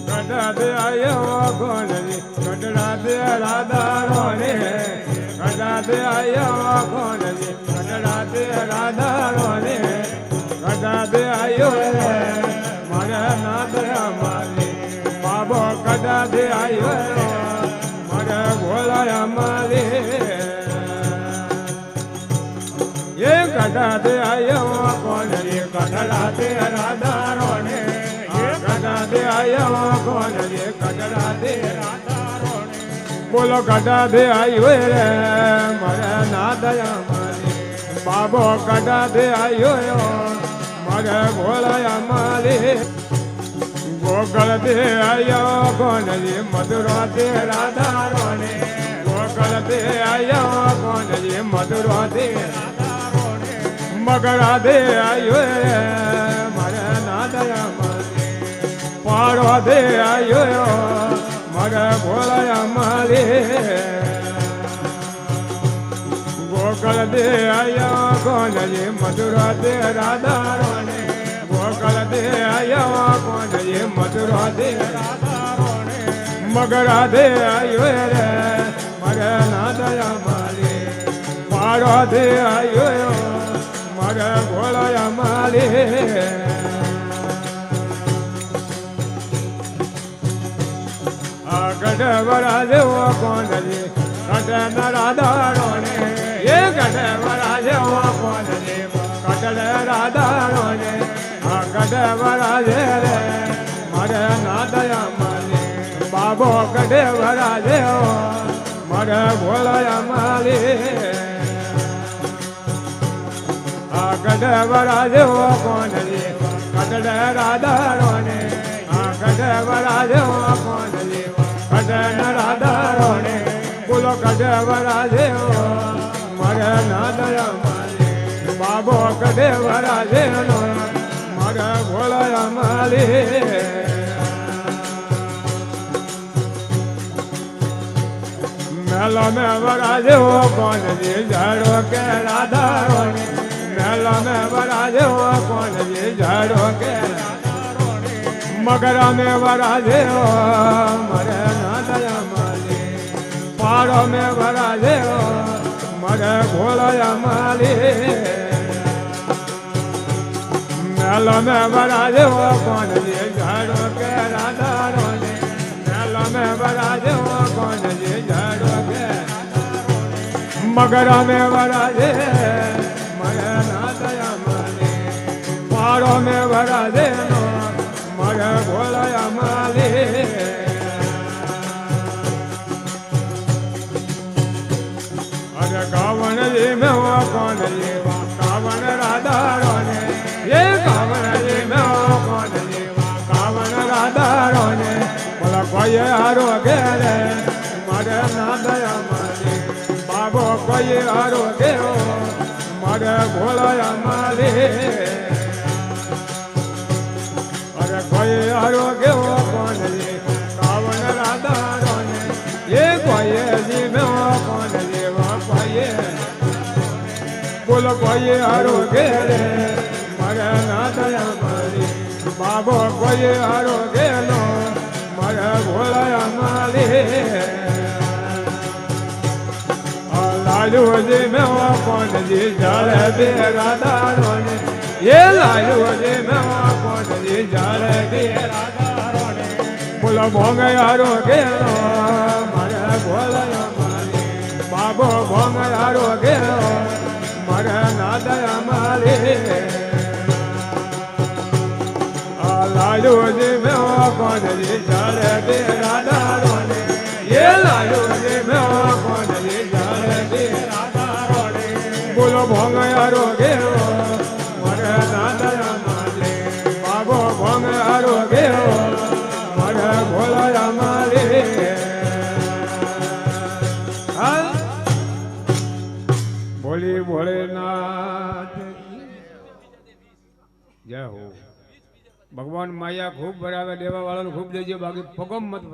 કદાદે આયો કોણજી કટડાદે રાધારો રે કદાદે આયો કોણજી કટડાદે રાધારો રે કદાદે આયો રે મારા નાદરા માલી બાબો કદાદે આયો મારા ભોળાયા માલી એ કદાદે આયો કોણજી કટડાદે રાધારો રે કદાદે આયો કોણજી કટડાદે રાધારો રે બોલો કદાદે આયો રે મારા નાદયા માલી બાબો કદાદે આયો મારા ભોળાયા માલી ગોકળ દે આયો કોણજી મધુરો દે રાધારો ને ગોકળ દે આયો કોણજી મધુરો દે રાધારો ને મગરા દે આયો રે મારા નાદયા માલી પાડો દે આયો મારા ભોળાયા માલી ગોકળ દે આયો કોણજી મધુરો દે રાધારો ને ગોકળ દે આયો કોણજી મધુરો દે રાધારો ને મગરા દે આયો રે મારા નાદયા માલી પાડો દે આયો મારા ભોળાયા માલી ગઢવરા જેવો કોણજી કટન રાધારો ને એ ગઢવરા જેવો કોણજી કટન રાધારો ને આ ગઢવરા જે રે મારે નાદયા માલી બાબો ગઢવરા જેવો મારે ભોળાયા માલી આ ગઢવરા જેવો કોણજી કટન રાધારો ને આ ગઢવરા જેવો કોણજી કટન રાધારો ને બોલો ગઢવરા જેવો મારે નાદયા માલી બાબો ગઢવરા જેવો મારે ભોળાયા માલી મેલો મેવરા જેવો કોણજી ઝાડો કે રાધારો ને મેલો મેવરા જેવો કોણજી ઝાડો કે મગરા મેવરા જેવો મારે નાદયા માલી પાડો મેવરા જેવો મારે ભોળાયા માલી મેલો મેવરા જેવો કોણજી ઝાડો કે રાધારો ને મેલો મેવરા જેવો કોણજી ઝાડો કે મગરા મેવરા જે મારે નાદયા માલી પાડો મેવરા જેવો મારે ભોળાયા માલી અરે કાવણ જી મેવા કોણજી કાવણ રાધારો ને એ કાવણ જી મેવા કોણજી કાવણ રાધારો ને બોલા કોઈ હારો ઘેરે મારે નાદયા માલી બાબો કોઈ હારો ઘેરો મારે ભોળાયા માલી કોઈ હારો કેવો કોણજી કાવણ રાધારો ને એ કોઈ જીવ્યો કોણજી કોઈ બોલો કોઈ હારો ઘેરે મારે નાદયા માલી બાબો કોઈ હારો ઘેલો મારે ભોળાયા માલી લાલુ જીવ્યો કોણજી જાળે બે રાધારો ને એ લાલુ જીવ્યો કોણજી જાળે બે રાધારો ને બોલો ભોંગયારો ઘેરો મારે ભોળાયા માલી બાબો ભોંગયારો ઘેરો મારે નાદયા માલી લાલુ જીવ્યો કોણજી જાળે બે રાધારો ને એ લાલુ જીવ્યો કોણજી જાળે બે રાધારો ને બોલો ભોંગયારો ઘેરો મારે નાદયા માલી બાબો ભોંગયારો ઘેરો મારે ભોળાયા માલી બોલી ભોળેનાથ જય હો ભગવાન માયા ખૂબ બરાબર દેવા વાળાનું ખૂબ દેજો બાકી પગમ મત